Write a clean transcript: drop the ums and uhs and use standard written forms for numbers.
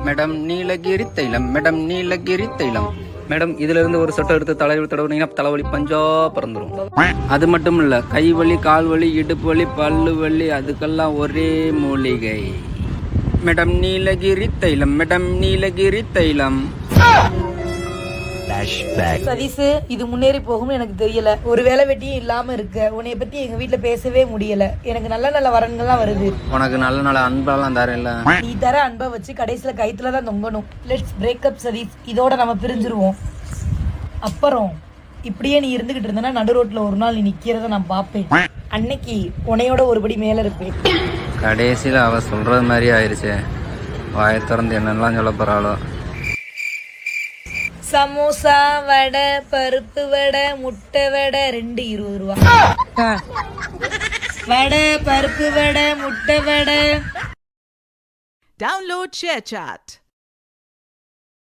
Madam Nilgiri தைலம், madam Nilgiri தைலம். Madam இதுல இருந்து ஒரு சொட்டை எடுத்து தலைவலி தடவுனீங்கன்னா தலைவலி பஞ்சா பறந்துடும். அது மட்டும் இல்ல, கை வலி, கால் வலி, இடுப்பு வலி, பல்லு வலி, அதுக்கெல்லாம் ஒரே மூலிகை. மேடம் நீலகிரி தைலம், மேடம் நீலகிரி தைலம். சதீஷ், இது முன்னேறி போகும்னு எனக்கு தெரியல. ஒரு வேலை வெட்டியும் இல்லாம இருக்க. உன்னைய பத்தி எங்க வீட்டுல பேசவே முடியல. எனக்கு நல்ல நல்ல வரன்கள்லாம் வருது. உனக்கு நல்ல நல்ல அன்பெல்லாம் தரேன்ல. நீ தர அன்பை வச்சு கடைசியில கைத்துலதான் தொங்கணும். Let's break up Satish. இதோட நம்ம பிரிஞ்சிருவோம். அப்புறம் இப்படியே நீ இருந்துகிட்டு இருந்தனா நடு ரோட்ல ஒரு நாள் நீ நிக்கிறத நான் பாப்பேன். அன்னைக்கு உன்னையோட ஒருபடி மேல இருப்பேன். கடைசியில அவ சொல்றது மாதிரி ஆயிருச்சு. வாயை திறந்து என்னெல்லாம் சொல்ல போறாளோ. சமோசா, வடை, பருப்பு வடை, முட்டை வடை 2 20 ரூபா. வடை, பருப்பு வடை, முட்டை வடை. Download ShareChat.